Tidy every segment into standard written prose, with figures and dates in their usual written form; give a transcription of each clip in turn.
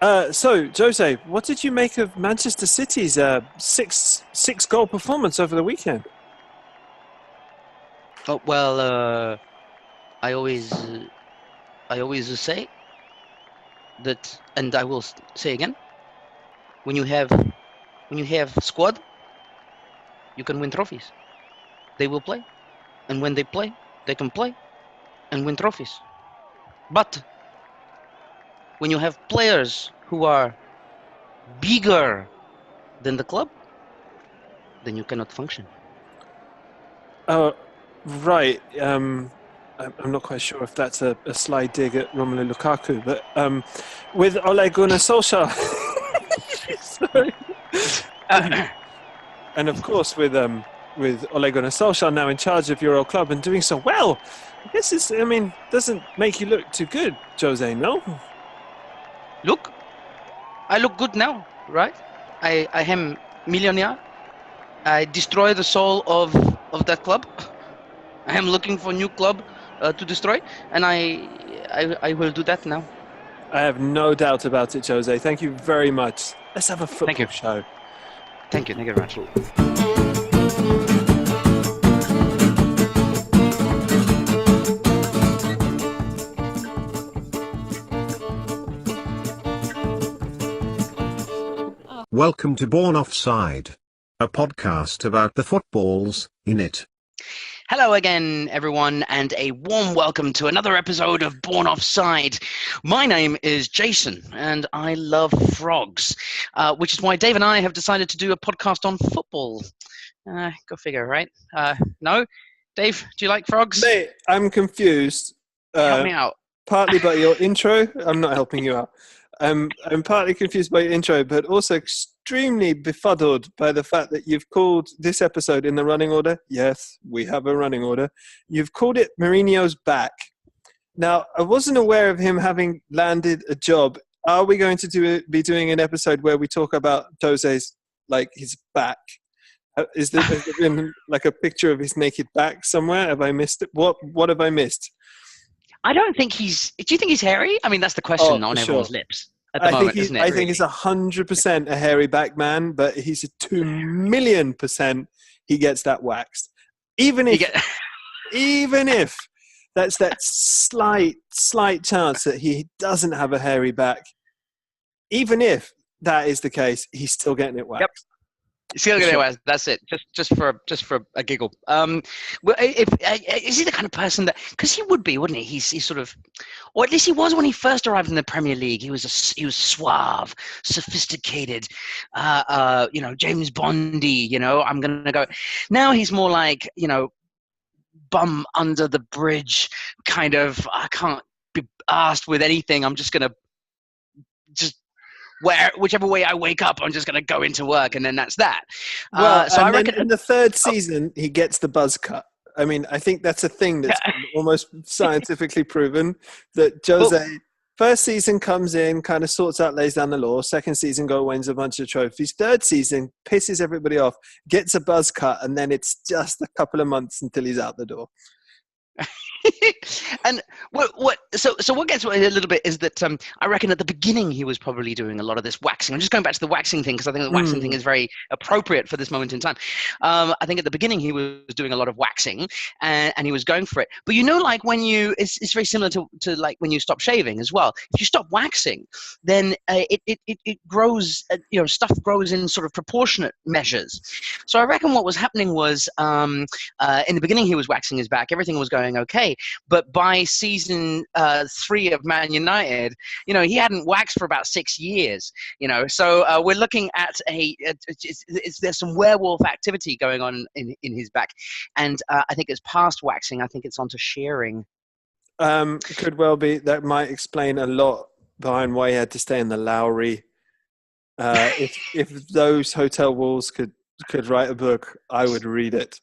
So, Jose, what did you make of Manchester City's six goal performance over the weekend? Oh, well, I always, I always say that, and I will say again, when you have squad, you can win trophies. They will play, and when they play, they can play and win trophies. But when you have players who are bigger than the club, then you cannot function. Oh, right. I'm not quite sure if that's a sly dig at Romelu Lukaku, but with Ole Gunnar Solskjaer, sorry, Uh, and of course with Ole Gunnar Solskjaer now in charge of your old club and doing so well, I guess doesn't make you look too good, Jose. No. Look, I look good now, right? I am millionaire. I destroy the soul of that club. I am looking for a new club to destroy, and I will do that now. I have no doubt about it, Jose. Thank you very much. Let's have a Thank you. football show. Thank you very much. Welcome to Born Offside, a podcast about the footballs in it. Hello again, everyone, and a warm welcome to another episode of Born Offside. My name is Jason, and I love frogs, which is why Dave and I have decided to do a podcast on football. Go figure, right? No? Dave, do you like frogs? Mate, I'm confused. Help me out. Partly by your intro. I'm not helping you out. I'm partly confused by your intro, but also extremely befuddled by the fact that you've called this episode in the running order. Yes, we have a running order. You've called it Mourinho's back. Now, I wasn't aware of him having landed a job. Are we going to be doing an episode where we talk about Jose's, like, his back? Has there been like a picture of his naked back somewhere? Have I missed it? What have I missed? I don't think he's. Do you think he's hairy? I mean, that's the question on everyone's Sure. lips at the moment, isn't it? I think he's 100% a hairy back man, but he's a 2,000,000% he gets that waxed. Even if that's that slight chance that he doesn't have a hairy back, even if that is the case, he's still getting it waxed. Yep. Still gonna Sure. that's it. Just for a giggle. Well, if is he the kind of person that? Because he would be, wouldn't he? He's sort of, or at least he was when he first arrived in the Premier League. He was suave, sophisticated, James Bondy. I'm gonna go. Now he's more like bum under the bridge kind of. I can't be asked with anything. I'm just gonna whichever way I wake up, I'm just going to go into work, and then that's that. Well, so and I then reckon in the third season, he gets the buzz cut. I mean, I think that's a thing that's almost scientifically proven that Jose, first season comes in, kind of sorts out, lays down the law. Second season, wins a bunch of trophies. Third season, pisses everybody off, gets a buzz cut, and then it's just a couple of months until he's out the door. And so what gets me a little bit is that I reckon at the beginning he was probably doing a lot of this waxing. I'm just going back to the waxing thing because I think the waxing thing is very appropriate for this moment in time. I think at the beginning he was doing a lot of waxing and he was going for it. But like when it's very similar to like when you stop shaving as well. If you stop waxing, then it grows. Stuff grows in sort of proportionate measures. So I reckon what was happening was in the beginning he was waxing his back. Everything was going okay. But by season 3 of Man United, he hadn't waxed for about 6 years. So we're looking at there's some werewolf activity going on in his back, and I think it's past waxing. I think it's onto shearing. Could well be. That might explain a lot behind why he had to stay in the Lowry. If those hotel walls could write a book, I would read it.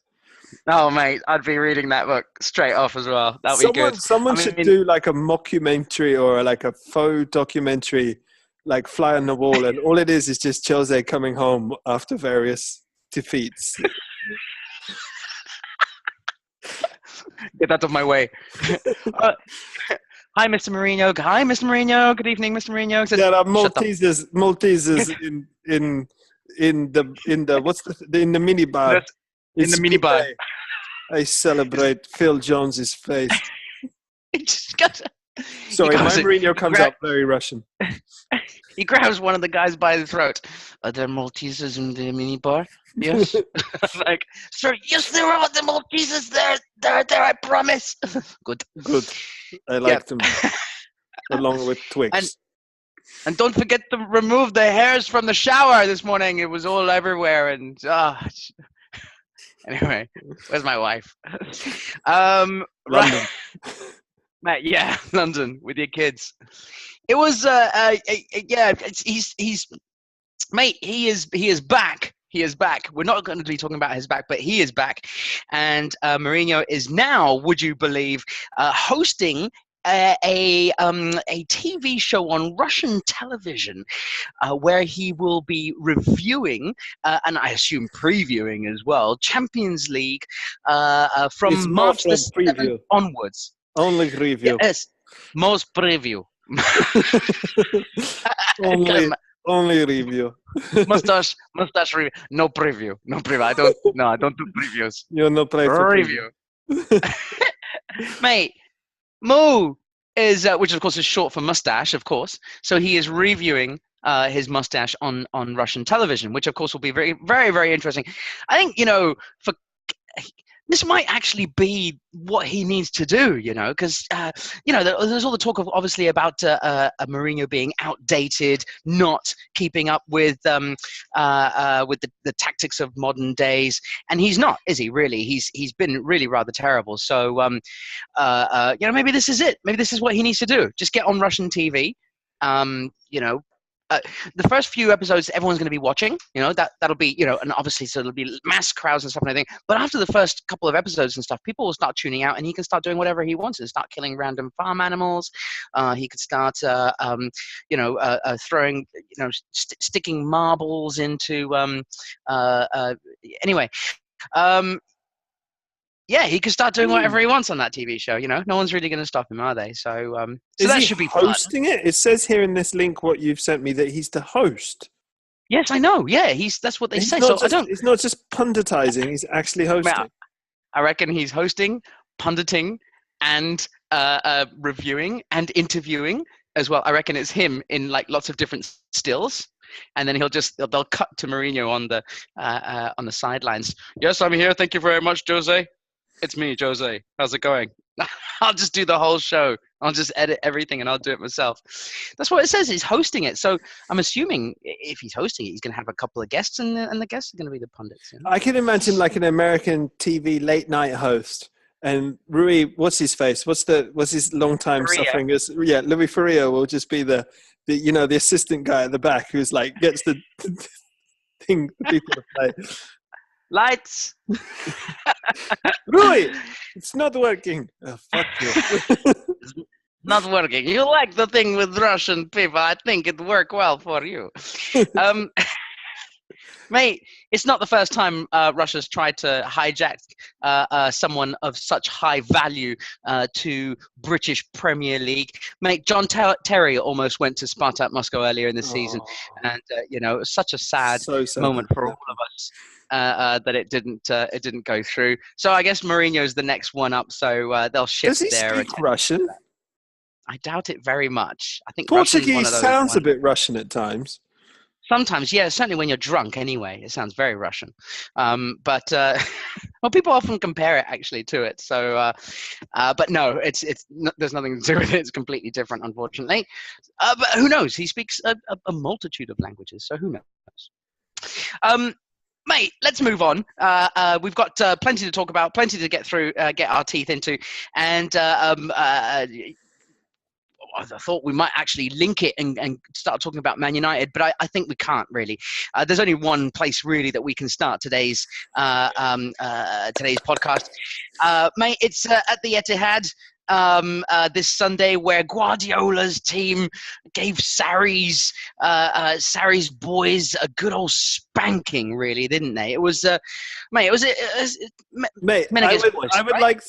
Oh, mate, I'd be reading that book straight off as well. That'd be good. Someone should do like a mockumentary or like a faux documentary, like Fly on the Wall, and all it is just Chelsea coming home after various defeats. Get out of my way. Hi, Mr. Mourinho. Hi, Mr. Mourinho. Good evening, Mr. Mourinho. Said, There are shut up. Maltesers in the what's in the minibar. In the It's a good minibar. day. I celebrate Phil Jones's face. Sorry, my Mourinho comes out very Russian. He grabs one of the guys by the throat. Are there Maltesers in the minibar? Yes. Like, sir, yes, there are the Maltesers there. They're there, I promise. Good. I liked them. Along with Twix. And don't forget to remove the hairs from the shower this morning. It was all everywhere. And anyway, where's my wife? London. Right. Yeah, London with your kids. It was he's mate. He is back. He is back. We're not going to be talking about his back, but he is back. And Mourinho is now, would you believe, hosting a TV show on Russian television where he will be reviewing and I assume previewing as well Champions League from March the 7th onwards. Only review. Yes, most preview. only review. mustache review. No preview. I don't do previews. You're no play for review. Mate, Mo is which of course is short for mustache, of course. So he is reviewing his mustache on Russian television, which of course will be very, very, very interesting. I think, for this might actually be what he needs to do, because, there's all the talk of obviously about Mourinho being outdated, not keeping up with the tactics of modern days. And he's not, is he really? He's been really rather terrible. So, maybe this is it. Maybe this is what he needs to do. Just get on Russian TV, the first few episodes everyone's going to be watching, that'll be, and obviously so there'll be mass crowds and stuff and everything. But after the first couple of episodes and stuff, people will start tuning out and he can start doing whatever he wants. He'll start killing random farm animals. He could start, throwing, sticking marbles into, anyway. Yeah, he could start doing whatever he wants on that TV show. No one's really going to stop him, are they? So, so that should be hosting it. It says here in this link what you've sent me that he's the host. Yes, I know. Yeah, that's what they say. So it's not just punditizing; he's actually hosting. I reckon he's hosting, punditing, and reviewing and interviewing as well. I reckon it's him in like lots of different stills. And then they'll cut to Mourinho on the sidelines. Yes, I'm here. Thank you very much, Jose. It's me, Jose. How's it going? I'll just do the whole show. I'll just edit everything and I'll do it myself. That's what it says. He's hosting it. So I'm assuming if he's hosting it, he's going to have a couple of guests and the guests are going to be the pundits. I can imagine like an American TV late night host. And Rui, what's his face? What's his long time suffering? Louis Ferrier will just be the assistant guy at the back who's like gets the thing for people to play. Lights. Rui, it's not working. Oh, fuck you. It's not working. You like the thing with Russian people. I think it worked well for you. Mate, it's not the first time Russia's tried to hijack someone of such high value to British Premier League. Mate, John Terry almost went to Spartak Moscow earlier in the season. And, it was such a sad moment for all of us that it didn't go through. So I guess Mourinho's the next one up. So they'll shift there. Does he speak Russian? I doubt it very much. I think Portuguese sounds a bit Russian at times. Sometimes, yeah, certainly when you're drunk anyway, it sounds very Russian. But people often compare it actually to it. So, but no, there's nothing to do with it. It's completely different, unfortunately. But who knows? He speaks a multitude of languages, so who knows? Mate, let's move on. We've got plenty to talk about, plenty to get through, get our teeth into. And I thought we might actually link it and start talking about Man United, but I think we can't really. There's only one place really that we can start today's podcast. Mate, it's at the Etihad. this Sunday where Guardiola's team gave Sarri's boys a good old spanking, really, didn't they? It was, mate. Mate, men against boys, right?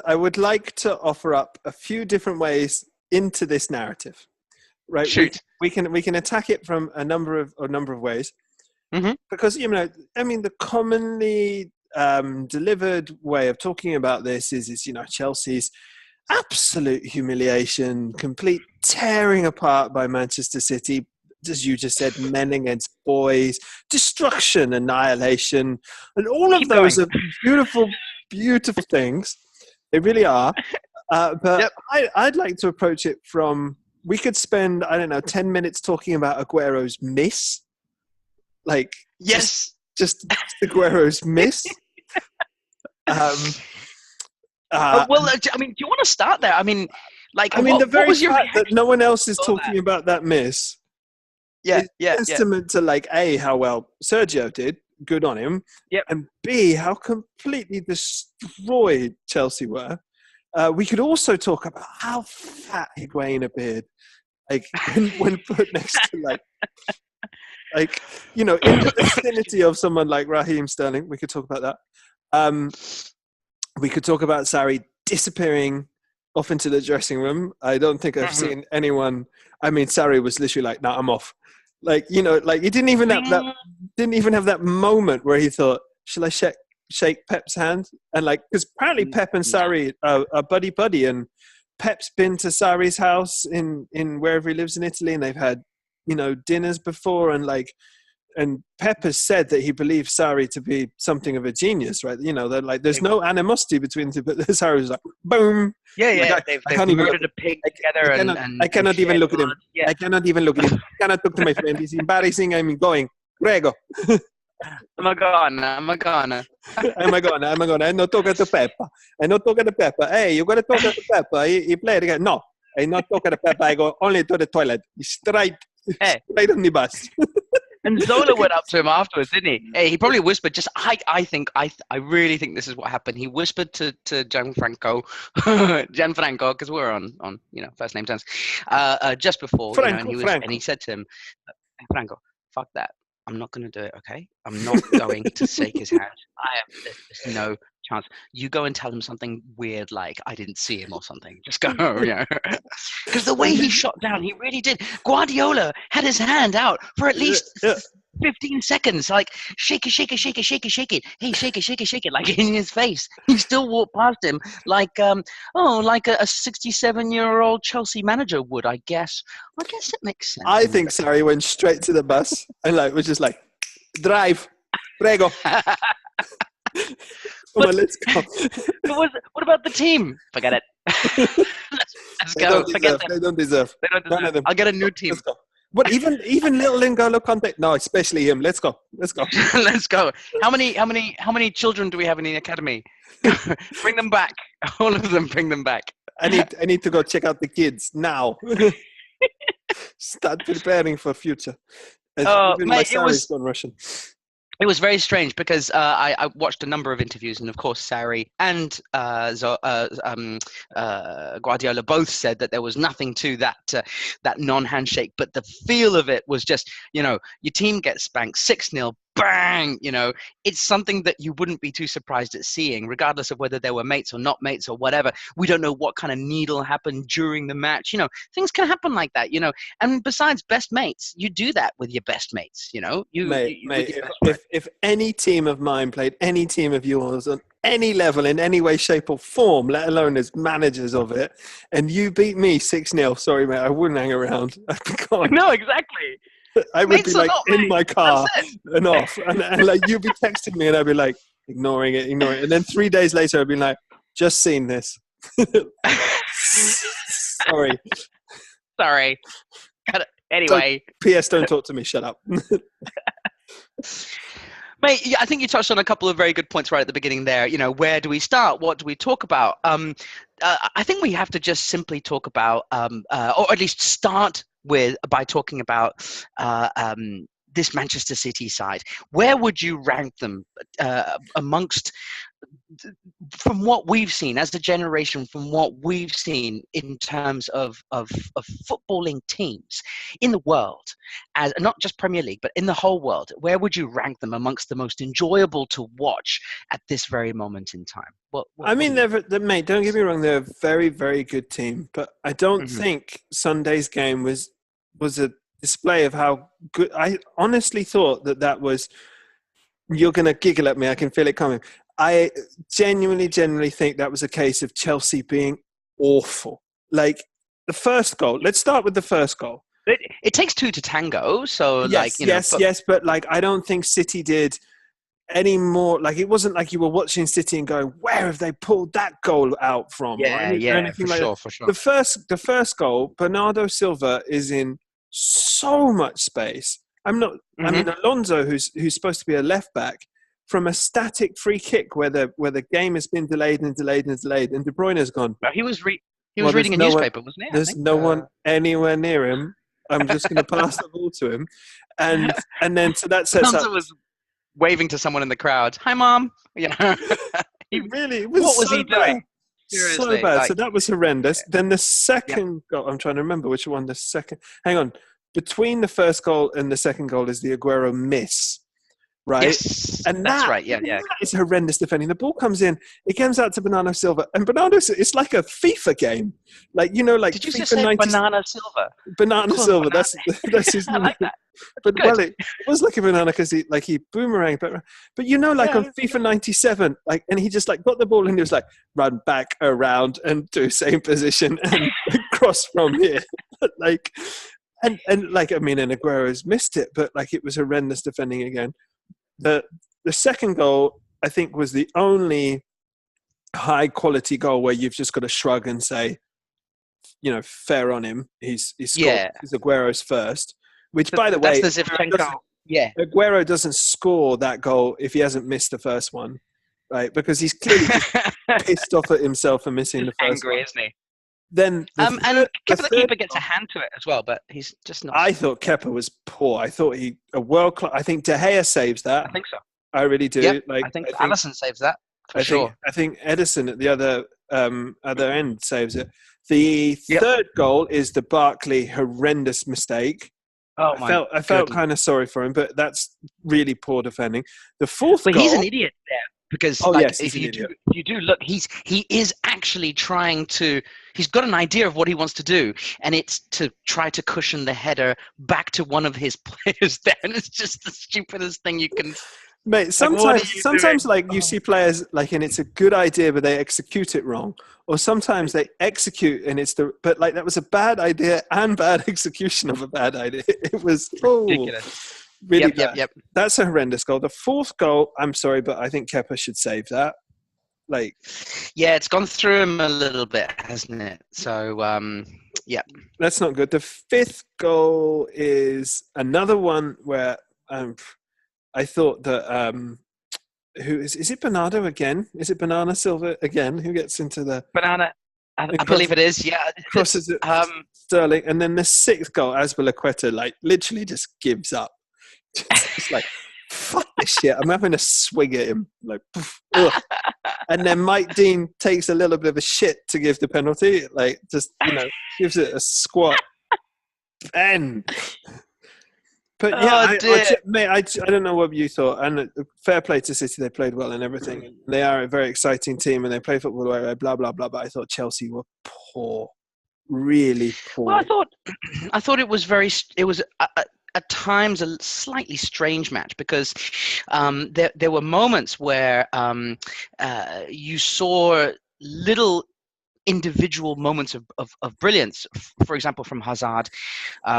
I would like to offer up a few different ways into this narrative. Right, Shoot. We can attack it from a number of ways, because the commonly delivered way of talking about this is Chelsea's absolute humiliation, complete tearing apart by Manchester City, as you just said, men against boys, destruction, annihilation, and all of those are beautiful, beautiful things. They really are. But I'd like to approach it from. We could spend, 10 minutes talking about Aguero's miss. Like, yes, just Aguero's miss. Well, do you want to start there? The very fact that no one else is talking about that miss. Yeah, testament to how well Sergio did. Good on him. Yep. And B, how completely destroyed Chelsea were. We could also talk about how fat Higuain appeared, when put next to in the vicinity of someone like Raheem Sterling. We could talk about that. We could talk about Sarri disappearing off into the dressing room. I don't think I've seen anyone. Sarri was literally like, "Nah, I'm off." He didn't even have that moment where he thought, "Shall I shake Pep's hand?" And because apparently Pep and Sarri are buddy, and Pep's been to Sarri's house in wherever he lives in Italy, and they've had dinners before, and Pep has said that he believes Sarri to be something of a genius, right? They're there's no animosity between them, but Sarri was like, boom. They've murdered a pig together, I cannot even look at him. Yeah. I cannot even look at him. I cannot talk to my friend. It's embarrassing. I'm going. Prego. I'm gonna. I not talk to Peppa. Hey, you gotta talk to Peppa. He played again. No, I not talk to Peppa. I go only to the toilet. Straight on the bus. And Zola went up to him afterwards, didn't he? Hey, he probably whispered. I really think this is what happened. He whispered to Gianfranco, because we're on first name terms, just before, and he said to him, Franco, fuck that. I'm not going to do it, okay? I'm not going to shake his hand. There's no chance. You go and tell him something weird like I didn't see him or something. Just go, Because the way he shot down, he really did. Guardiola had his hand out for at least 15 seconds, shake it. Hey, shake it, in his face. He still walked past him like a 67-year-old Chelsea manager would, I guess. I guess it makes sense. I think Sarri went straight to the bus and was just like, drive, prego. Come on, let's go. What about the team? Forget it. Let's go. They don't deserve. None of them. I'll get a new team. Let's go. But even little N'Golo Kante? No, especially him. Let's go. Let's go. How many children do we have in the academy? Bring them back. All of them. Bring them back. I need to go check out the kids now. Start preparing for future. Even my Sarri's gone Russian. It was very strange because I watched a number of interviews, and of course Sarri and Guardiola both said that there was nothing to that non-handshake, but the feel of it was just, your team gets spanked 6-0, bang, it's something that you wouldn't be too surprised at seeing, regardless of whether they were mates or not mates or whatever. We don't know what kind of needle happened during the match. Things can happen like that, and besides best mates, you do that with your best mates, If any team of mine played any team of yours on any level in any way, shape or form, let alone as managers of it, and you beat me 6-0, sorry mate, I wouldn't hang around. I'd be gone. No, exactly. I would be in my car and off, and you'd be texting me, and I'd be ignoring it, and then 3 days later I'd be like, just seen this. Sorry. Anyway. P.S. Don't talk to me. Shut up. Mate, I think you touched on a couple of very good points right at the beginning there. Where do we start? What do we talk about? I think we have to just simply talk about, or at least start by talking about this Manchester City side. Where would you rank them amongst from what we've seen as a generation, from what we've seen in terms of footballing teams in the world, as not just Premier League, but in the whole world, where would you rank them amongst the most enjoyable to watch at this very moment in time? I mean, mate, don't get me wrong, they're a very, very good team, but I don't think Sunday's game was a display of how good. I honestly thought that was. You're going to giggle at me. I can feel it coming. I genuinely think that was a case of Chelsea being awful. Like the first goal. Let's start with the first goal. It takes two to tango. So yes. But like, I don't think City did any more. Like, it wasn't like you were watching City and going, "Where have they pulled that goal out from?" Yeah, anything for like sure, that. for sure. The first goal, Bernardo Silva is in so much space. I mean, Alonso, who's supposed to be a left back, from a static free kick where the game has been delayed, and De Bruyne has gone. Well, he was reading a newspaper, wasn't he? There's no one anywhere near him. I'm just going to pass the ball to him, and then so that sets Alonso up. was waving to someone in the crowd. Hi, Mom. You know, what was he doing? Seriously, so bad. So that was horrendous. Then the second goal. I'm trying to remember which one. The second. Hang on. Between the first goal and the second goal is the Aguero miss, right? Yes, and that's right. Yeah. That is horrendous defending. The ball comes in, it comes out to Bernardo Silva, and it's like a FIFA game, like like. Did you FIFA just say 90, Banana Silva? Banana Silva. That's his name. I like that. But it was like a banana because he boomeranged, but on FIFA 97, like, and he just like got the ball and he was like run back around and do same position and cross from here, like. And like, I mean, and Aguero's missed it, but like, it was horrendous defending again. The second goal, I think, was the only high quality goal where you've just got to shrug and say, fair on him. He's scored. He's Aguero's first, which, by the way, that's the Zivchenko. Aguero doesn't score that goal if he hasn't missed the first one, right? Because he's clearly just pissed off at himself for missing the first one. Angry, isn't he? Then and the keeper gets a hand to it as well, but he's just not. I thought Kepa was poor. I thought I think De Gea saves that. I think so. I really do. Yep. Like, I think Alisson saves that for sure. I think Edison at the other end saves it. The third goal is the Barkley horrendous mistake. Oh, I felt kind of sorry for him, but that's really poor defending. The fourth goal, he's an idiot there. Because if you do look, he is actually trying to. He's got an idea of what he wants to do, and it's to try to cushion the header back to one of his players there, and it's just the stupidest thing you can. Mate, sometimes like you see players like, and it's a good idea, but they execute it wrong, or sometimes they execute and but like that was a bad idea and bad execution of a bad idea. It was ridiculous. Really bad. Yep. That's a horrendous goal. The fourth goal, I'm sorry, but I think Kepa should save that. Like, yeah, it's gone through him a little bit, hasn't it? So, that's not good. The fifth goal is another one where I thought that who is it? Bernardo again? Is it Banana Silva again? Who gets into the banana? I believe it is. Yeah, crosses it. Sterling, and then the sixth goal, Azpilicueta, like literally just gives up. It's like, fuck this shit. I'm having a swing at him. Like, and then Mike Dean takes a little bit of a shit to give the penalty. Like, just, gives it a squat. Ben. But yeah, I don't know what you thought. And fair play to City. They played well and everything. They are a very exciting team and they play football the way, blah, blah, blah. But I thought Chelsea were poor. Really poor. Well, I thought it was at times a slightly strange match because there were moments where you saw little individual moments of brilliance. For example, from Hazard,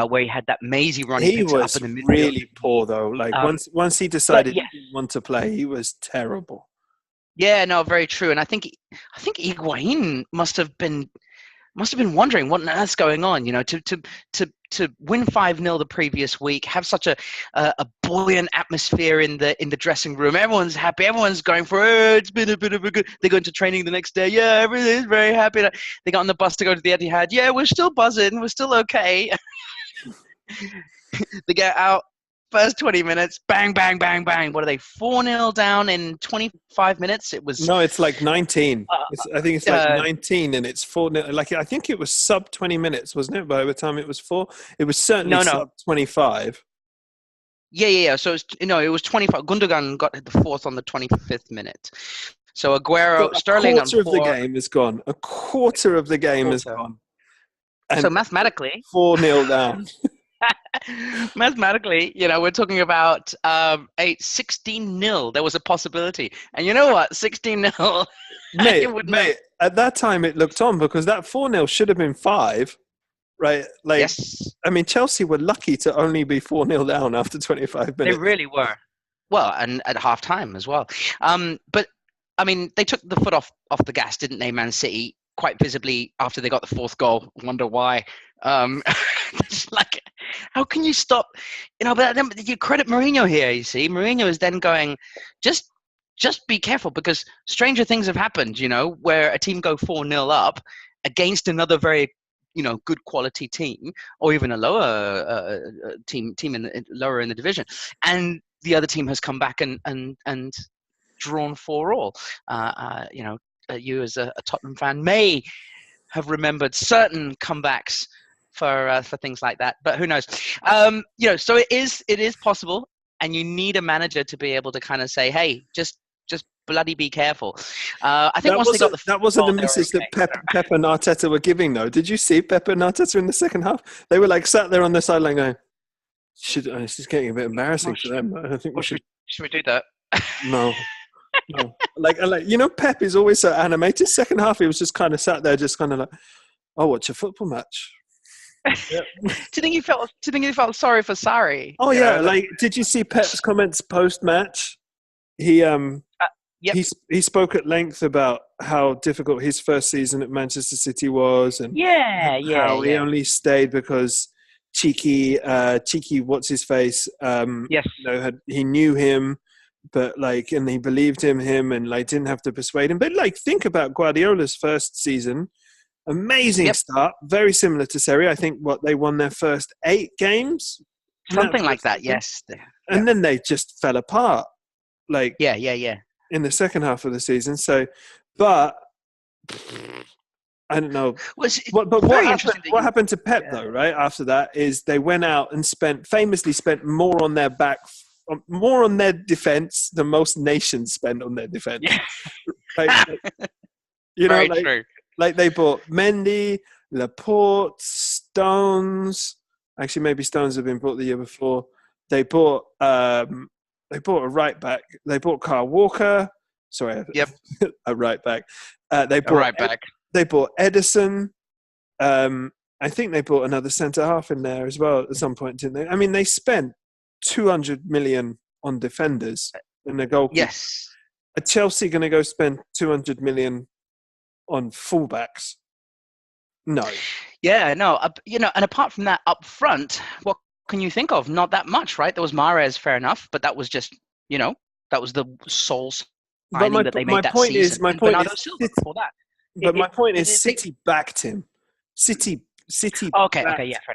where he had that mazy run. He was up in the really poor though. Like once he decided he didn't want to play, he was terrible. Yeah, no, very true. And I think Higuain must have been wondering what on earth's going on, to win 5-0 the previous week, have such a buoyant atmosphere in the dressing room. Everyone's happy. Everyone's going for it. It's been a bit of a good. They go into training the next day. Yeah, everything's very happy. They got on the bus to go to the Etihad. Yeah, we're still buzzing. We're still okay. They get out First 20 minutes, bang, bang, bang, bang. What are they? 4-0 down in 25 minutes. It was No, it's like 19. uh, I think it's like uh, 19 and it's 4. Like, I think it was sub 20 minutes, wasn't it? By the time it was 4, it was certainly no. sub 25. Yeah. So it was 25. Gundogan got the fourth on the 25th minute. So So Aguero, a Sterling on quarter of the 4. game is gone. A quarter of the game is Quarter. gone. So And mathematically, 4-0 down. mathematically, we're talking about a 16-0. There was a possibility. And you know what? 16-0. Mate, at that time it looked on because that 4-0 should have been 5, right? Like, Yes, I mean, Chelsea were lucky to only be 4-0 down after 25 they minutes. really were. Well, and at half-time as well. But, I mean, they took the foot off the gas, didn't they, Man City? Quite visibly after they got the fourth goal. Wonder why. It's like, how can you stop? But then you credit Mourinho here, you see. Mourinho is then going, just be careful because stranger things have happened, where a team go 4-0 up against another very, good quality team or even a lower team lower in the division. And the other team has come back and drawn 4-all. You as a Tottenham fan may have remembered certain comebacks for things like that, but who knows? So it is possible, and you need a manager to be able to kind of say, "Hey, just bloody be careful." I think that wasn't the message that Pep and Arteta were giving, though. Did you see Pep and Arteta in the second half? They were like sat there on the sideline going, "This is getting a bit embarrassing for them. I think we should we do that?" No. No. Like Pep is always so animated. Second half, he was just kind of sat there, just kind of like, "Oh, watch a football match." Yeah. Do you think he felt sorry for Sarri? Oh yeah, did you see Pep's comments post match? He Yep. he spoke at length about how difficult his first season at Manchester City was, and how he only stayed because cheeky, what's his face? Yes. He knew him, but and he believed him, and didn't have to persuade him. But think about Guardiola's first season. Amazing start, very similar to Serie. I think they won their first 8 games, something like that. Yes, and then they just fell apart. In the second half of the season. So, but I don't know. What happened to Pep though? Right after that is they went out and famously spent more on their defense than most nations spend on their defense. Yeah. True. Like they bought Mendy, Laporte, Stones. Actually, maybe Stones had been bought the year before. They bought a right back. They bought Kyle Walker. Sorry, a right back. They bought Edison. I think they bought another centre half in there as well at some point, didn't they? I mean, they spent 200 million on defenders and a goalkeeper. Yes. Are Chelsea going to go spend 200 million on fullbacks? No. Yeah, no. And apart from that, up front, what can you think of? Not that much, right? There was Mahrez, fair enough, but that was just, that was the sole signing that they made that season. My point is, City backed him. City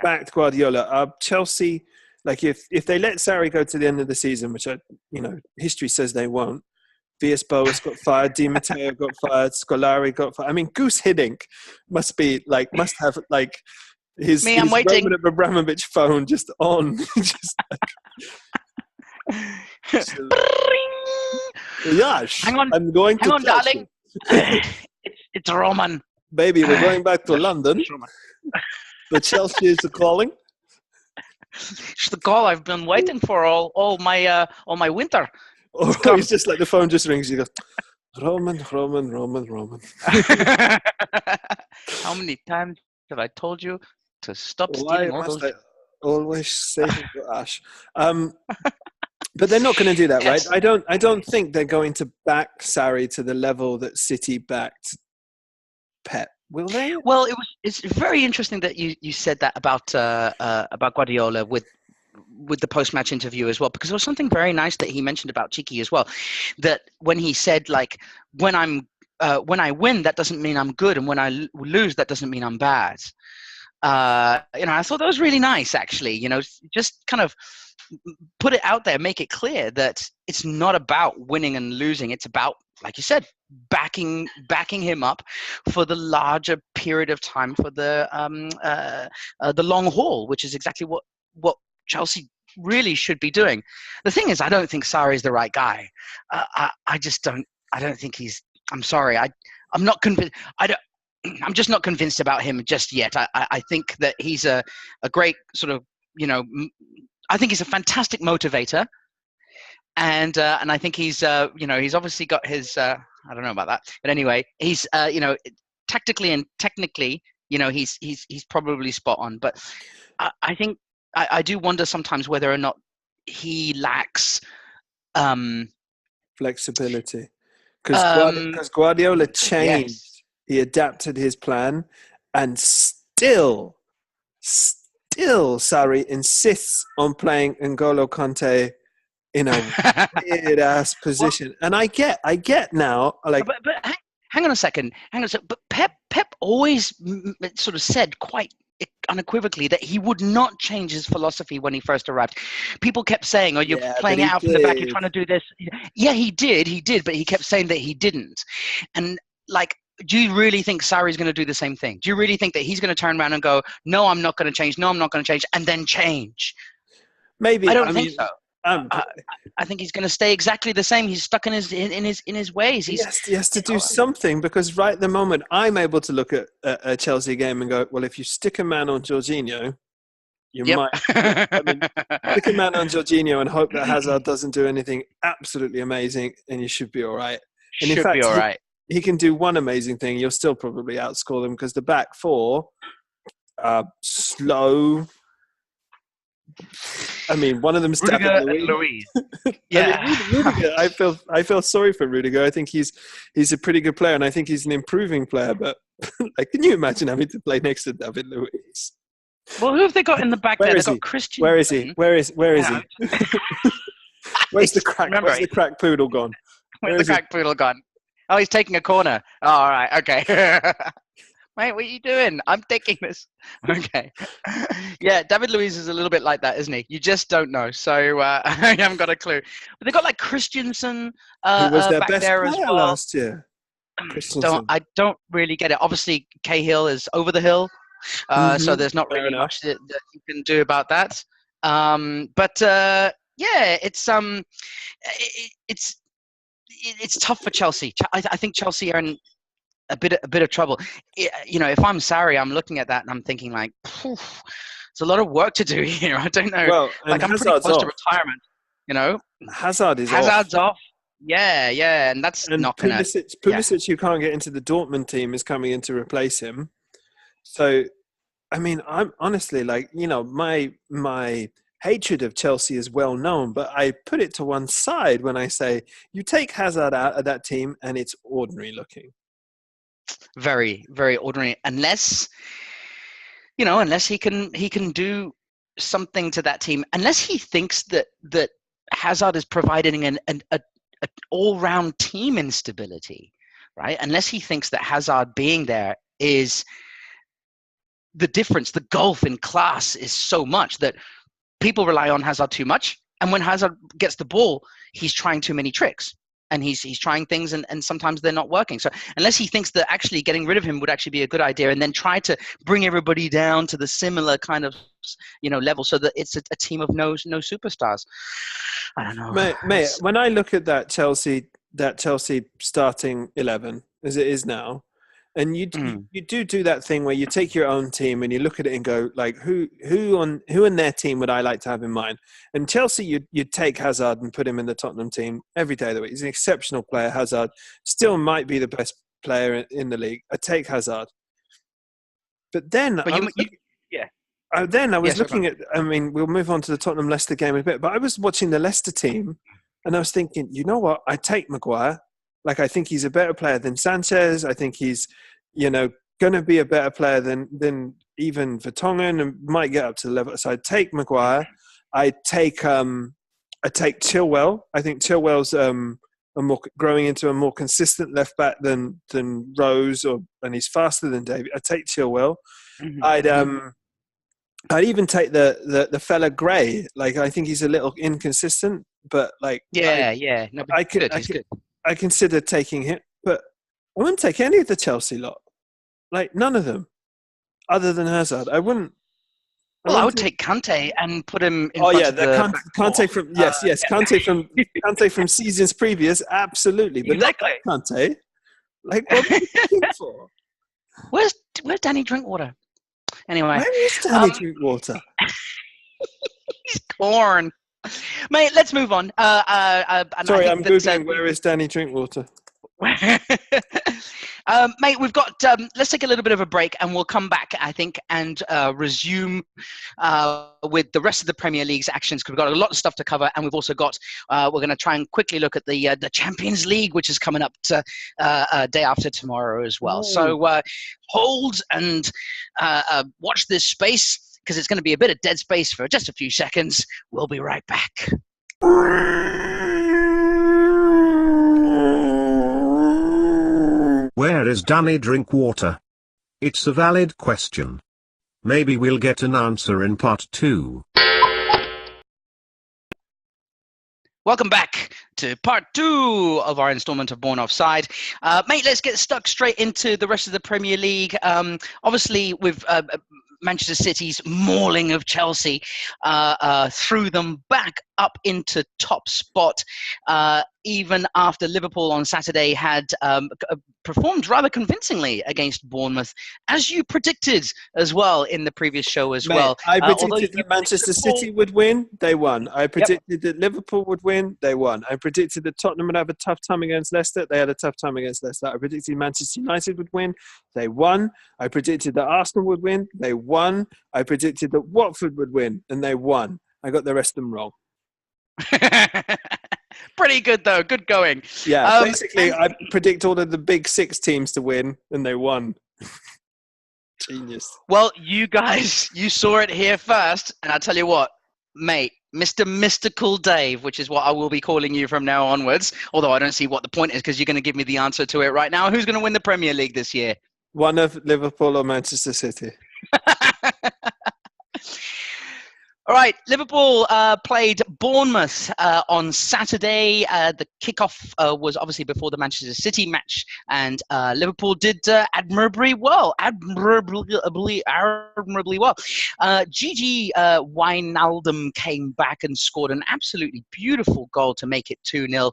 backed Guardiola. Chelsea, if they let Sarri go to the end of the season, which history says they won't. Villas-Boas got fired, Di Matteo got fired, Scolari got fired. I mean, Goose Hiddink must have his Roman Abramovich phone just on. Yes, hang on, I'm going to darling. It's Roman. Baby, we're going back to London. But Chelsea is calling. It's the call I've been waiting for all my winter. Or he's just the phone just rings. You go, Roman. How many times have I told you to stop stealing all those? I always say to Ash. But they're not going to do that, right? I don't think they're going to back Sarri to the level that City backed Pep. Will they? Well, it's very interesting that you said that about Guardiola with the post-match interview as well, because there was something very nice that he mentioned about Cheeky as well, that when he said when I win, that doesn't mean I'm good, and when I lose, that doesn't mean I'm bad. I thought that was really nice, actually. Just kind of put it out there, make it clear that it's not about winning and losing. It's about, like you said, backing him up for the larger period of time, for the long haul, which is exactly what Chelsea really should be doing. The thing is, I don't think Sarri is the right guy. I just don't. I don't think he's. I'm sorry. I'm not convinced. I'm just not convinced about him just yet. I think that he's a great sort of, I think he's a fantastic motivator, and I think he's he's obviously got his I don't know about that, but anyway, he's tactically and technically, he's probably spot on. But I think I do wonder sometimes whether or not he lacks flexibility, because Guardiola changed. Yes. He adapted his plan, and still Sarri insists on playing N'Golo Kante in a weird ass position. And I get now, like, but hang on a second. But Pep always sort of said quite unequivocally that he would not change his philosophy when he first arrived. People kept saying, "Oh, you're playing it out from the back. You're trying to do this." Yeah, he did, but he kept saying that he didn't. And like, do you really think Sarri's going to do the same thing? Do you really think that he's going to turn around and go, "No, I'm not going to change. No, I'm not going to change," and then change? Maybe. I don't think so. I think he's going to stay exactly the same. He's stuck in his ways. He has to do something, because right at the moment I'm able to look at a Chelsea game and go, well, if you stick a man on Jorginho, might. I mean, stick a man on Jorginho and hope that Hazard doesn't do anything absolutely amazing, and you should be all right. And in fact, he can do one amazing thing. You'll still probably outscore them, because the back four are slow. I mean, one of them is Rudiger and Luiz. Yeah, I mean, Rudiger, I feel sorry for Rudiger. I think he's a pretty good player, and I think he's an improving player. But like, can you imagine having to play next to David Luiz? Well, who have they got in the back there? They've got Christian. Where is he? Where is he? Where's the crack? Where's the crack poodle gone? Where's the crack poodle gone? Oh, he's taking a corner. Oh, all right, okay. Mate, what are you doing? I'm taking this. Okay. Yeah, David Luiz is a little bit like that, isn't he? You just don't know. So I haven't got a clue. But they've got like Christensen who was their back best there player as well. last year. I don't really get it. Obviously, Cahill is over the hill. So there's not really much that you can do about that. Yeah, it's tough for Chelsea. I think Chelsea are in a bit of trouble. If I'm Sarri, I'm looking at that and I'm thinking like, there's a lot of work to do here. I don't know. Well, like, I'm pretty close to retirement. Hazard's off. Yeah, and that's and not gonna. Pulisic, who can't get into the Dortmund team, is coming in to replace him. So, I mean, I'm honestly like, my hatred of Chelsea is well known, but I put it to one side when I say you take Hazard out of that team and it's ordinary looking. Very, very ordinary. Unless he can do something to that team. Unless he thinks that Hazard is providing an all-round team instability, right? Unless he thinks that Hazard being there is the difference. The gulf in class is so much that people rely on Hazard too much. And when Hazard gets the ball, he's trying too many tricks. And he's trying things, and sometimes they're not working. So unless he thinks that actually getting rid of him would actually be a good idea, and then try to bring everybody down to the similar kind of level, so that it's a team of no superstars. I don't know. Mate, when I look at that Chelsea starting 11 as it is now, and you do that thing where you take your own team and you look at it and go like, who in their team would I like to have in mind? And Chelsea, you'd take Hazard and put him in the Tottenham team every day of the week. He's an exceptional player. Hazard still might be the best player in the league. I take Hazard. But then I was looking at. I mean, we'll move on to the Tottenham Leicester game in a bit. But I was watching the Leicester team, and I was thinking, you know what? I take Maguire. Like, I think he's a better player than Sanchez. I think he's, going to be a better player than even Vertonghen, and might get up to the level. So I take Maguire. I take Chilwell. I think Chilwell's growing into a more consistent left back than Rose, and he's faster than David. I take Chilwell. I'd even take the fella Gray. Like, I think he's a little inconsistent, but like, Yeah. No, but he's good. I consider taking him, but I wouldn't take any of the Chelsea lot. Like, none of them, other than Hazard. I wouldn't. Well, I would take Kante and put him in Oh front yeah, of the Kante from Kante from seasons previous, absolutely. But exactly. not Kante. Like, what are you looking for? Where's Danny Drinkwater? Anyway, Where is Danny Drinkwater? He's corn. Mate, let's move on. Sorry, I'm googling. Where is Danny Drinkwater? Mate, we've got. Let's take a little bit of a break, and we'll come back, I think, and resume with the rest of the Premier League's actions, because we've got a lot of stuff to cover, and we've also got. We're going to try and quickly look at the Champions League, which is coming up to day after tomorrow as well. Ooh. So hold and watch this space, because it's going to be a bit of dead space for just a few seconds. We'll be right back. Where is Danny Drinkwater? It's a valid question. Maybe we'll get an answer in part 2. Welcome back to part 2 of our installment of Born Offside. Mate, let's get stuck straight into the rest of the Premier League. Obviously, with Manchester City's mauling of Chelsea threw them back up into top spot, even after Liverpool on Saturday had performed rather convincingly against Bournemouth, as you predicted as well in the previous show as well. I predicted that Manchester City would win, they won. I predicted that Liverpool would win, they won. I predicted that Tottenham would have a tough time against Leicester, they had a tough time against Leicester. I predicted Manchester United would win, they won. I predicted that Arsenal would win, they won. I predicted that Watford would win, and they won. I got the rest of them wrong. Pretty good though, good going. Yeah, basically I predict all of the big 6 teams to win, and they won. Genius. Well, you guys, you saw it here first, and I'll tell you what, mate, Mr. Mystical Dave, which is what I will be calling you from now onwards, although I don't see what the point is, because you're going to give me the answer to it right now. Who's going to win the Premier League this year? One of Liverpool or Manchester City. All right, Liverpool played Bournemouth on Saturday. The kickoff was obviously before the Manchester City match, and Liverpool did admirably well. Gigi Wijnaldum came back and scored an absolutely beautiful goal to make it 2-0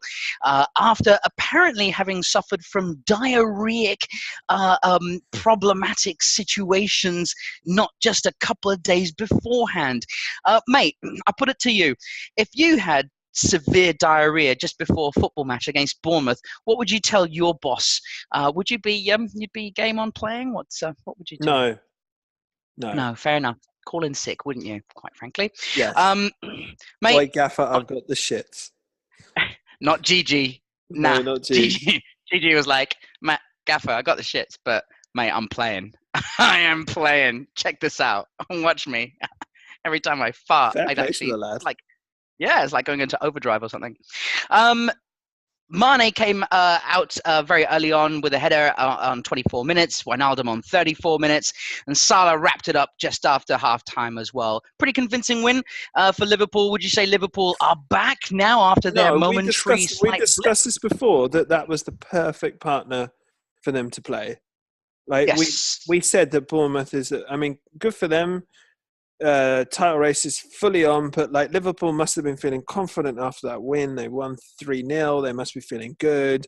after apparently having suffered from diarrheic problematic situations not just a couple of days beforehand. Mate, I put it to you. If you had severe diarrhea just before a football match against Bournemouth, what would you tell your boss? Would you be you'd be game on playing? What would you do? No, fair enough. Call in sick, wouldn't you? Quite frankly. Yes. Mate, boy, Gaffer, I've got the shits. Not Gigi. No, not Gigi. Gigi was like, Matt, Gaffer, I got the shits, but mate, I'm playing. I am playing. Check this out. Watch me. Every time I fart, I'd actually it's like going into overdrive or something. Mane came out very early on with a header on 24 minutes, Wijnaldum on 34 minutes, and Salah wrapped it up just after half-time as well. Pretty convincing win for Liverpool. Would you say Liverpool are back now after their momentary we discussed this before, that was the perfect partner for them to play. Like, yes. we said that Bournemouth is, good for them. Title race is fully on, but like Liverpool must have been feeling confident after that win. They won 3-0. They must be feeling good.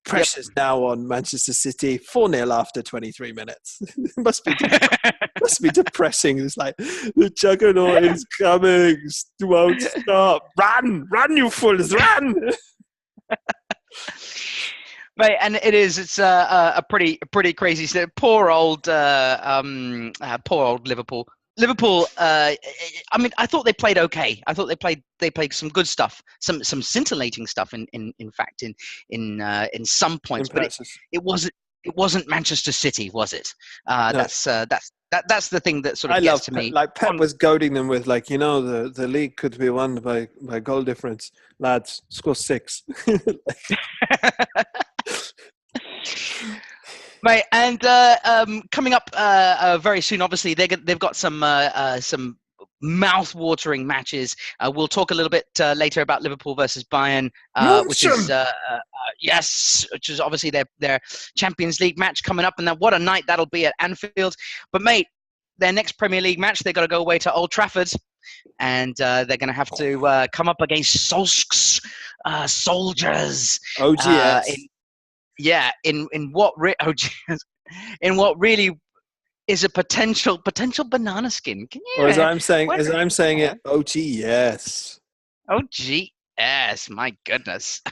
Pressure's now on Manchester City. 4-0 after 23 minutes. It must be depressing. It's like the juggernaut is coming. Won't stop. Run, you fools, run! Right, and it's a pretty crazy. Poor old Liverpool. Liverpool, I thought they played okay. I thought they played some good stuff, some scintillating stuff. In fact, in some points, but it wasn't Manchester City, was it? No. That's the thing that sort of gets to me. Like Pep was goading them with, like, the league could be won by goal difference. Lads, score 6. Mate, and coming up very soon, obviously they've got some mouth-watering matches. We'll talk a little bit later about Liverpool versus Bayern, which is which is obviously their Champions League match coming up, and then what a night that'll be at Anfield. But mate, their next Premier League match, they've got to go away to Old Trafford, and they're going to have to come up against Solskjaer's soldiers. OGS. In what really is a potential banana skin. Can you? Or as I'm saying it, OGS. OGS, my goodness.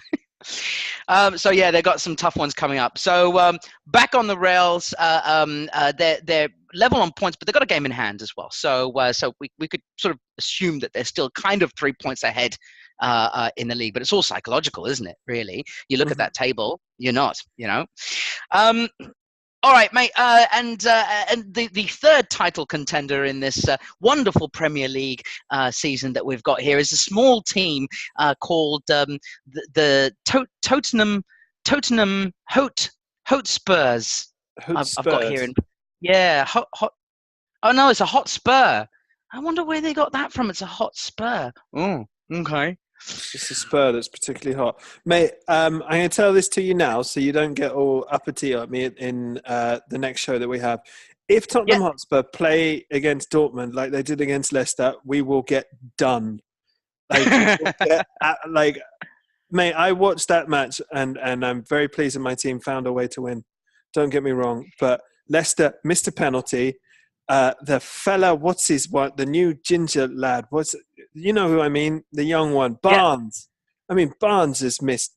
So yeah, they've got some tough ones coming up. So back on the rails, they're level on points, but they've got a game in hand as well. So we could sort of assume that they're still kind of 3 points ahead in the league, but it's all psychological, isn't it? Really, you look at that table, you're not, All right, mate, and the third title contender in this wonderful Premier League season that we've got here is a small team called the Tottenham Hotspurs. I've got here, oh no, it's a Hotspur. I wonder where they got that from. It's a Hotspur. Oh, okay. It's just a spur that's particularly hot. Mate, I'm going to tell this to you now so you don't get all uppity at me in the next show that we have. If Tottenham Hotspur play against Dortmund like they did against Leicester, we will get done. Mate, I watched that match and I'm very pleased that my team found a way to win. Don't get me wrong. But Leicester missed a penalty. The fella, the new ginger lad, you know who I mean? The young one, Barnes. Yeah. I mean, Barnes has missed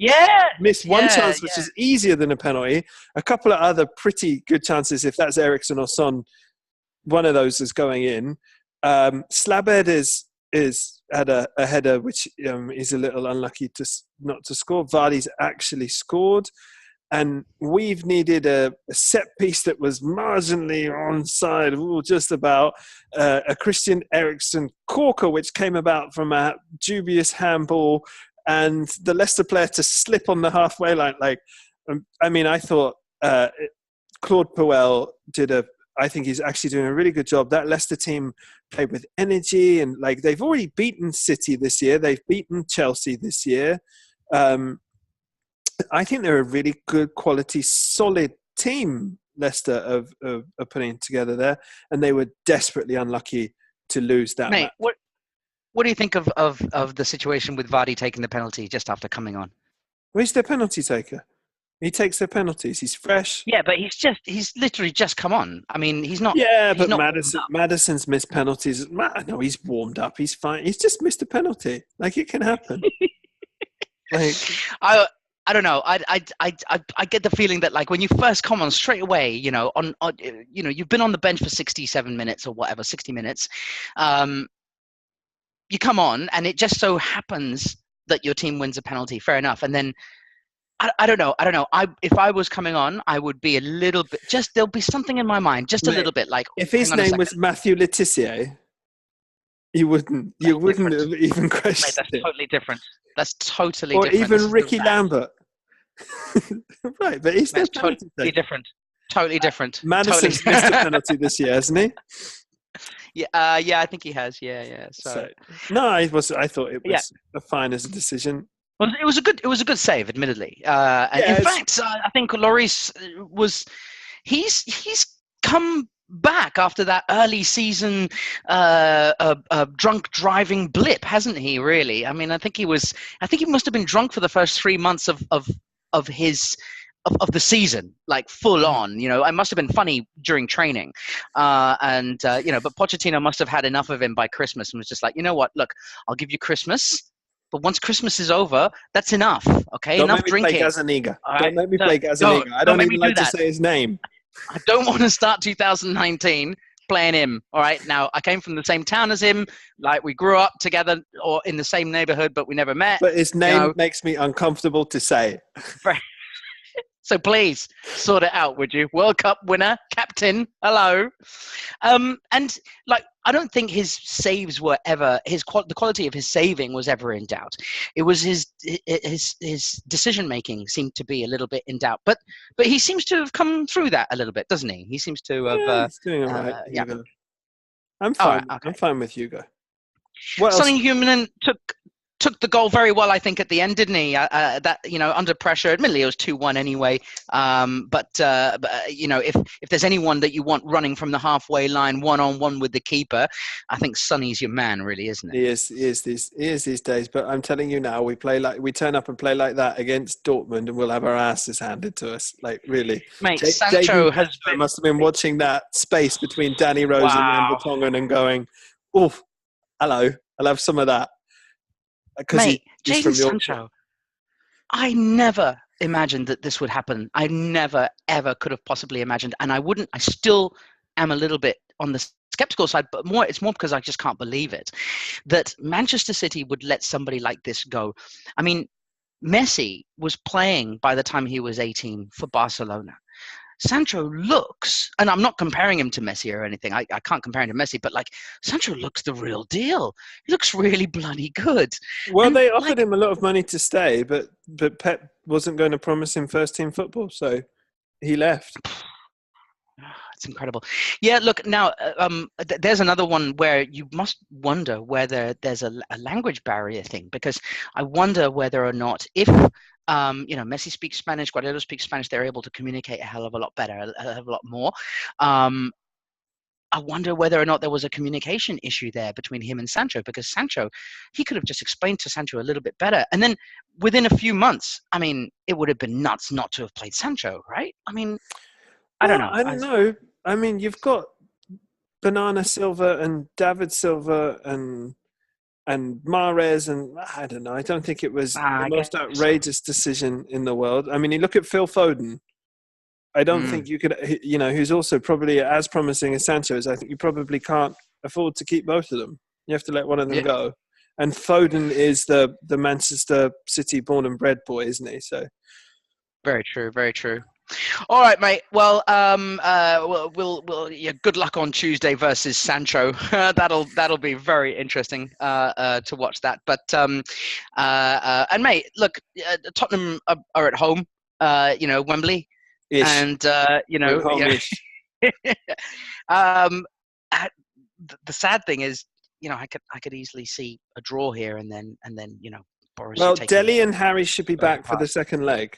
one chance, which is easier than a penalty. A couple of other pretty good chances, if that's Eriksson or Son, one of those is going in. Slabhead is had a header, which is a little unlucky not to score. Vardy's actually scored. And we've needed a set piece that was marginally onside, just about a Christian Eriksen corker, which came about from a dubious handball, and the Leicester player to slip on the halfway line. I thought Claude Puel I think he's actually doing a really good job. That Leicester team played with energy, and they've already beaten City this year. They've beaten Chelsea this year. I think they're a really good quality, solid team, Leicester are putting together there, and they were desperately unlucky to lose that match. What do you think of the situation with Vardy taking the penalty just after coming on? Well, he's their penalty taker. He takes their penalties. He's fresh. Yeah, but he's literally just come on. I mean, he's not. Yeah, but Maddison's missed penalties. No, he's warmed up. He's fine. He's just missed a penalty. It can happen. I don't know. I get the feeling that when you first come on straight away, you've been on the bench for 67 minutes or whatever, 60 minutes. You come on and it just so happens that your team wins a penalty. Fair enough. And then I don't know. If I was coming on, I would be a little bit. There'll be something in my mind, just a little bit. If his name was Matthew Letitia, you wouldn't have even questioned it. That's totally different. That's totally or different. Or even Ricky Lambert. Right, but he's totally different. Totally different. Madison's missed a penalty this year, hasn't he? Yeah, I think he has. Yeah. So no, I thought it was fine as a decision. Well, it was a good save, admittedly. In fact, I think Lloris he's come back after that early season drunk driving blip, hasn't he? Really, I mean, I think he must have been drunk for the first 3 months of the season, full on. It must have been funny during training, but Pochettino must have had enough of him by Christmas and was just like, you know what? Look, I'll give you Christmas. But once Christmas is over, that's enough. Okay, don't enough drinking. Play Gazzaniga. Right? Don't make me play Gazzaniga. I don't even like to say his name. I don't want to start 2019 playing him. All right. Now, I came from the same town as him. We grew up together or in the same neighborhood, but we never met. But his name makes me uncomfortable to say. So please sort it out, would you? World Cup winner, captain. Hello. And I don't think his saves were ever the quality of his saving was ever in doubt. It was his decision making seemed to be a little bit in doubt. But he seems to have come through that a little bit, doesn't he? He seems to have. He's doing all right. Yeah. Hugo. I'm All fine. right. Okay. I'm fine with Hugo. What else? Sonny Humanen took the goal very well, I think, at the end, didn't he? That, under pressure. Admittedly, it was 2-1 anyway. But if there's anyone that you want running from the halfway line, 1-on-1 with the keeper, I think Sonny's your man, really, isn't it? He is these days. But I'm telling you now, we turn up and play like that against Dortmund, and we'll have our asses handed to us. Like, really, mate. Sancho must have been watching that space between Danny Rose and Jan Vertonghen and going, "Oof, hello, I'll have some of that." Mate, Jadon Sancho, I never imagined that this would happen. I never, ever could have possibly imagined. And I still am a little bit on the skeptical side, but it's more because I just can't believe it, that Manchester City would let somebody like this go. I mean, Messi was playing by the time he was 18 for Barcelona. Sancho looks, and I'm not comparing him to Messi or anything. I can't compare him to Messi, but Sancho looks the real deal. He looks really bloody good. Well, they offered him a lot of money to stay, but Pep wasn't going to promise him first team football, so he left. It's incredible. Yeah, look, now there's another one where you must wonder whether there's a language barrier thing, because I wonder whether or not if Messi speaks Spanish, Guardiola speaks Spanish, they're able to communicate a hell of a lot better, a hell of a lot more. I wonder whether or not there was a communication issue there between him and Sancho, because Sancho, he could have just explained to Sancho a little bit better. And then within a few months, I mean, it would have been nuts not to have played Sancho, right? I mean, I don't know. I mean, you've got Bernardo Silva and David Silva and Mahrez, and I don't know. I don't think it was the most outrageous decision in the world. I mean, you look at Phil Foden. I don't think you could, who's also probably as promising as Sancho is. I think you probably can't afford to keep both of them. You have to let one of them go. And Foden is the Manchester City born and bred boy, isn't he? So, very true, very true. All right, mate. Well, good luck on Tuesday versus Sancho. That'll be very interesting to watch that. But and mate, look, Tottenham are at home. Wembley. Ish. And the sad thing is, I could easily see a draw here, and then Borussia. Well, Dele and Harry should be back for the second leg.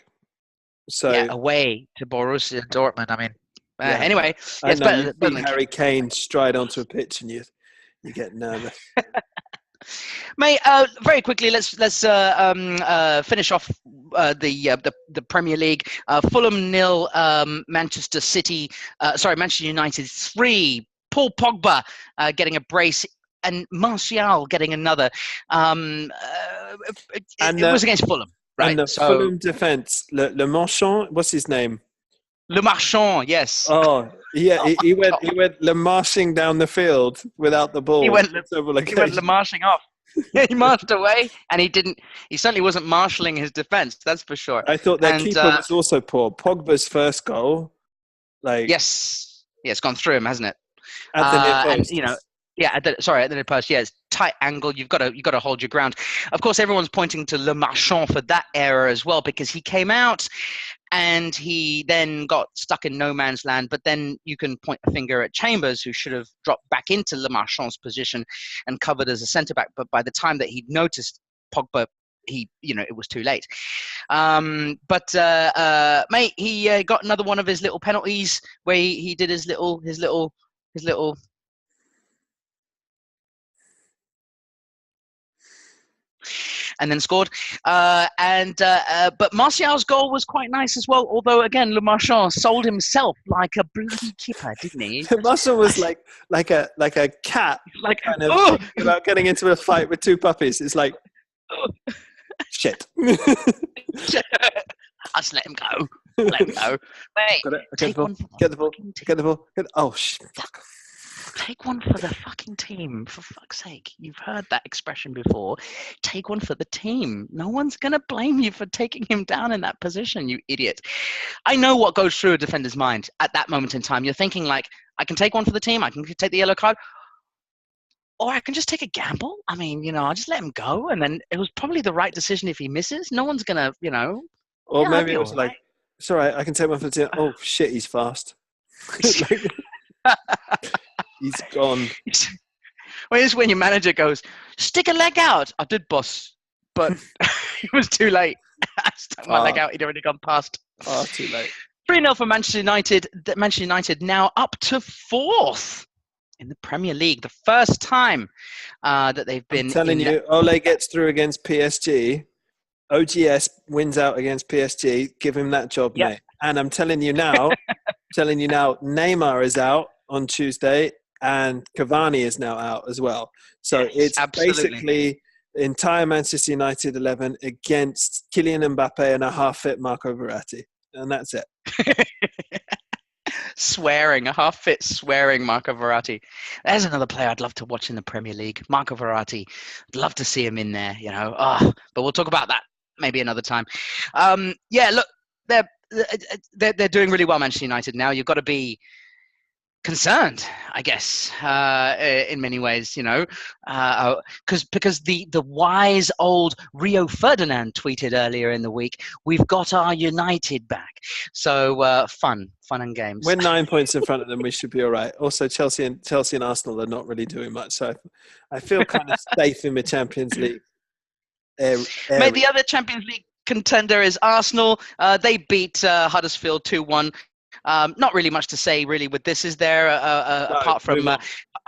So away to Borussia Dortmund. I mean, anyway, it's better than Harry Kane stride onto a pitch, and you get nervous. Mate, very quickly, let's finish off the Premier League. Fulham 0, Manchester United 3. Paul Pogba getting a brace, and Martial getting another. It was against Fulham, right? And the Fulham defence, Le Marchand, what's his name? Le Marchand, yes. Oh, yeah, he went Le Marching down the field without the ball. He went Le Marching off. He marched away, and he certainly wasn't marshalling his defence, that's for sure. I thought their keeper was also poor. Pogba's first goal, yes, it's gone through him, hasn't it? At the near post. At the near post. Yeah, it's tight angle. You've got to hold your ground. Of course, everyone's pointing to Le Marchand for that error as well, because he came out and he then got stuck in no man's land. But then you can point a finger at Chambers, who should have dropped back into Le Marchand's position and covered as a centre back. But by the time that he noticed Pogba, it was too late. Mate, he got another one of his little penalties where he did his little and then scored. But Martial's goal was quite nice as well. Although again, Le Marchand sold himself like a bloody kipper, didn't he? Martial was like a cat, kind of about getting into a fight with two puppies. It's like shit. I'll just let him go. Wait, get the ball. Oh shit! Fuck. Take one for the fucking team, for fuck's sake. You've heard that expression before. Take one for the team. No one's going to blame you for taking him down in that position, you idiot. I know what goes through a defender's mind at that moment in time. You're thinking I can take one for the team. I can take the yellow card. or I can just take a gamble. I mean, I'll just let him go, and then it was probably the right decision if he misses. No one's gonna, Or I'll maybe be it all was right. like, it's all right, I can take one for the team. Oh, shit, he's fast. Like, he's gone. Well, it's when your manager goes, stick a leg out. I did, boss, but it was too late. I stuck my leg out. He'd already gone past. Far too late. 3-0 for Manchester United. Manchester United now up to 4th in the Premier League. The first time that they've been. I'm telling you, Ole gets through against PSG. OGS wins out against PSG. Give him that job, Yep. mate. And I'm telling you now, Neymar is out on Tuesday, and Cavani is now out as well. So it's absolutely. basically the entire Manchester United 11 against Kylian Mbappe and a half-fit Marco Verratti. And that's it. A half-fit swearing Marco Verratti. There's another player I'd love to watch in the Premier League, Marco Verratti. I'd love to see him in there, but we'll talk about that maybe another time. Look, they're doing really well, Manchester United now. You've got to be concerned, I guess, in many ways, because the wise old Rio Ferdinand tweeted earlier in the week, "We've got our United back." So fun and games. We're 9 points in front of them. We should be all right. Also, Chelsea and Arsenal are not really doing much, so I feel kind of safe in the Champions League. Mate, the other Champions League contender is Arsenal. They beat Huddersfield 2-1. Not really much to say, really, with this, is there? Apart from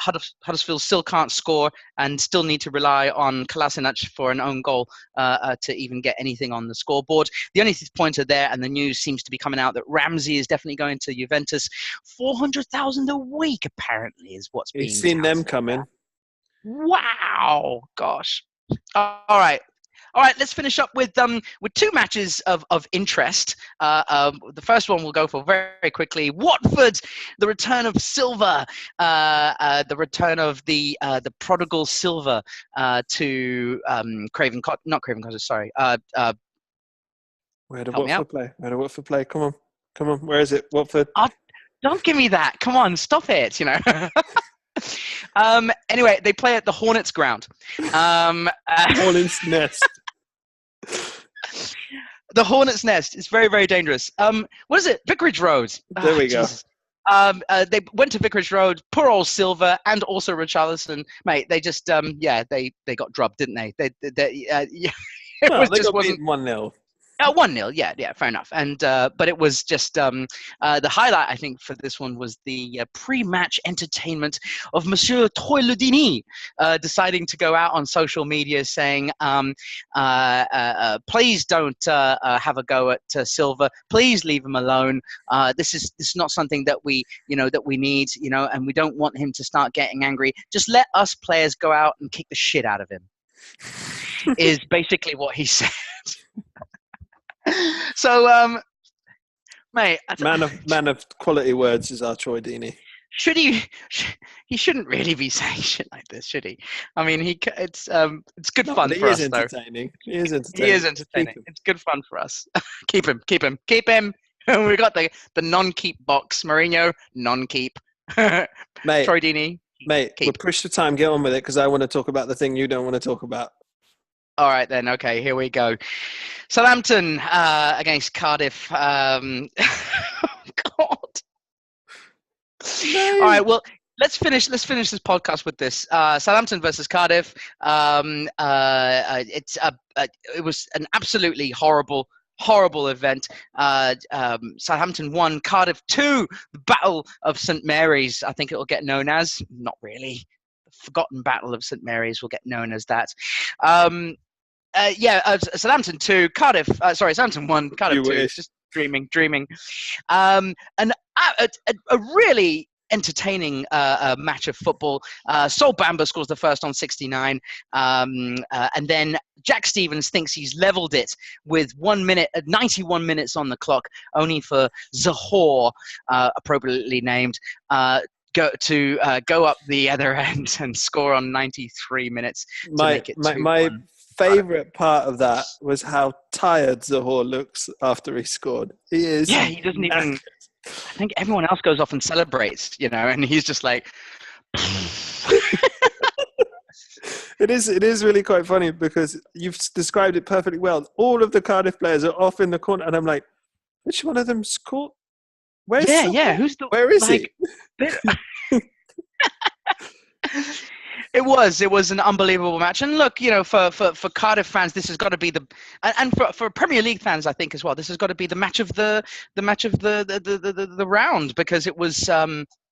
Huddersfield still can't score and still need to rely on Kolasinac for an own goal to even get anything on the scoreboard. The only pointer there, and the news seems to be coming out that Ramsey is definitely going to Juventus. 400,000 a week, apparently, is what's being. You've seen them coming. Wow, gosh. All right, let's finish up with 2 matches of interest. The first one we'll go for very, very quickly. Watford, the return of Silva, the return of the prodigal Silva to Craven Cottage. Sorry. Where did Watford play? Come on. Where is it? Watford. Don't give me that. Come on, stop it. Anyway, they play at the Hornets ground. Hornets Nest. The Hornets Nest is very, very dangerous. What is it? Vicarage Road. There we go. They went to Vicarage Road. Poor old Silva and also Richarlison. Mate, they just they got drubbed, didn't they? It got beaten 1-0. 1-0, yeah, fair enough. And but it was just the highlight, I think, for this one was the pre-match entertainment of Monsieur Troy-Ludini deciding to go out on social media saying, "Please don't have a go at Silva. Please leave him alone. This is not something that we need, and we don't want him to start getting angry. Just let us players go out and kick the shit out of him." Is basically what he said. So, mate, man of quality words is our Troy Deeney. Should he shouldn't really be saying shit like this, should he? I mean, it's good fun for us, though. He is entertaining. It's good fun for us. Keep him. We got the non-keep box. Mourinho, non-keep. Mate, Troy Deeney. Mate, we'll push the time. Get on with it, because I want to talk about the thing you don't want to talk about. All right, then. Okay, here we go. Southampton against Cardiff. God. No. All right, well, let's finish this podcast with this. Southampton versus Cardiff. It was an absolutely horrible event. Southampton 1, Cardiff 2. The Battle of St Mary's, I think it will get known as. Not really. The Forgotten Battle of St Mary's will get known as that. Southampton 2, Cardiff. Southampton 1, Cardiff 2. Just dreaming. And a really entertaining match of football. Sol Bamba scores the first on 69, and then Jack Stevens thinks he's leveled it with 91 minutes on the clock, only for Zahor, appropriately named, go up the other end and score on 93 minutes to make it 2-1. My favourite part of that was how tired Zahor looks after he scored. He is. Yeah, he doesn't even. I think everyone else goes off and celebrates, and he's just like. It is really quite funny because you've described it perfectly well. All of the Cardiff players are off in the corner, and I'm like, which one of them's scored? Where's Yeah. Who's the Where is like? It was an unbelievable match, and look, for Cardiff fans, this has got to be and for Premier League fans, I think as well, this has got to be the match of the round, because it was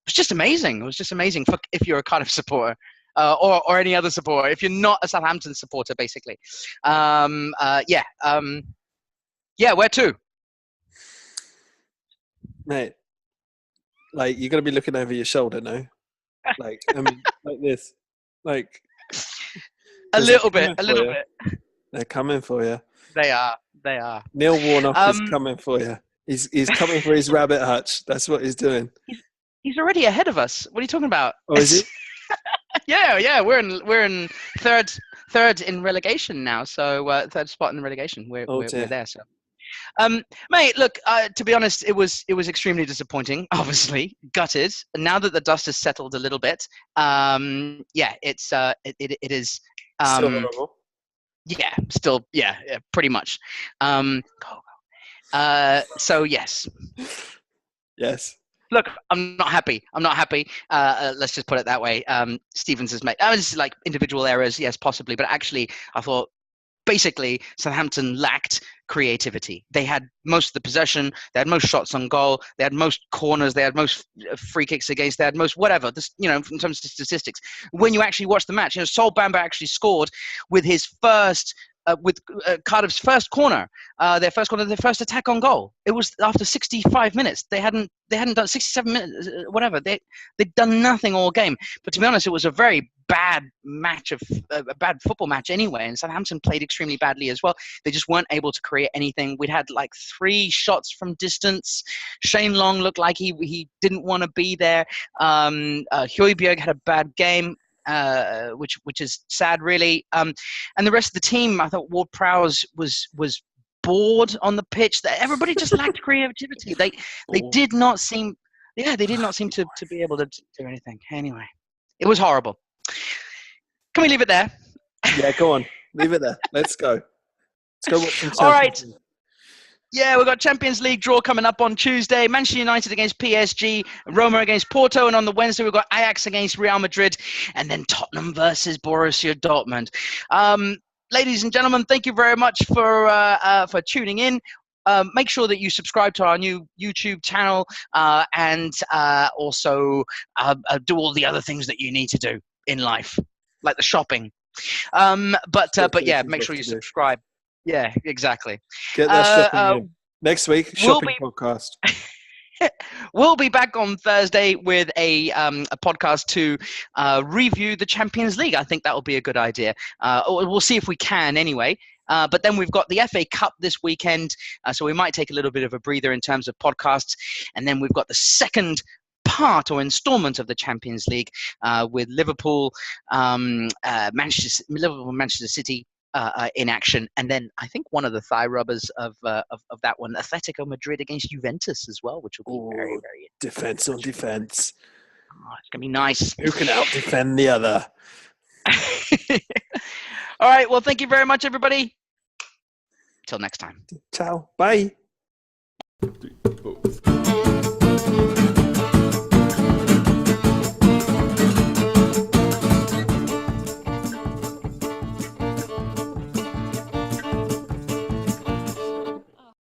just amazing. It was just amazing if you're a Cardiff supporter. Or any other supporter, if you're not a Southampton supporter, basically. Where to? Mate, like, you're going to be looking over your shoulder now. Like, I mean, like this. Like, a little bit. They're coming for you. They are. Neil Warnock is coming for you. He's coming for his rabbit hutch. That's what he's doing. He's already ahead of us. What are you talking about? Oh, is he? Yeah. We're in third in relegation now. So third spot in the relegation. We're there. So. Mate, look. To be honest, it was extremely disappointing. Obviously, gutted. Now that the dust has settled a little bit, it's it is. Still horrible. Yeah, still, pretty much. So yes. Yes. Look, I'm not happy. Let's just put it that way. Stevens has made, it's like individual errors, yes, possibly, but actually, I thought basically Southampton lacked creativity. They had most of the possession, they had most shots on goal, they had most corners, they had most free kicks against, they had most whatever. This, in terms of statistics. When you actually watch the match, Sol Bamba actually scored with his first. Cardiff's first corner, their first attack on goal. It was after 65 minutes. They hadn't done 67 minutes, whatever. They'd done nothing all game. But to be honest, it was a very bad match a bad football match anyway. And Southampton played extremely badly as well. They just weren't able to create anything. We'd had like 3 shots from distance. Shane Long looked like he didn't want to be there. Højbjerg had a bad game. Which is sad, really. And the rest of the team, I thought Ward-Prowse was bored on the pitch. That everybody just lacked creativity. They did not seem, to be able to do anything. Anyway, it was horrible. Can we leave it there? Yeah, go on, leave it there. Let's go. Let's go watch some. All right. Yeah, we've got Champions League draw coming up on Tuesday. Manchester United against PSG, Roma against Porto, and on the Wednesday we've got Ajax against Real Madrid, and then Tottenham versus Borussia Dortmund. Ladies and gentlemen, thank you very much for tuning in. Make sure that you subscribe to our new YouTube channel and also do all the other things that you need to do in life, like the shopping. But make sure you subscribe. Yeah, exactly. Get that shopping in. Next week, shopping podcast. We'll be back on Thursday with a podcast to review the Champions League. I think that will be a good idea. We'll see if we can anyway. But then we've got the FA Cup this weekend, so we might take a little bit of a breather in terms of podcasts. And then we've got the second part or installment of the Champions League with Liverpool, Manchester City. In action, and then I think one of the thigh rubbers of that one, Atletico Madrid against Juventus as well, which will be very, very defense on defense. Oh, it's gonna be nice. Who can out defend the other? All right. Well, thank you very much, everybody. Till next time. Ciao. Bye.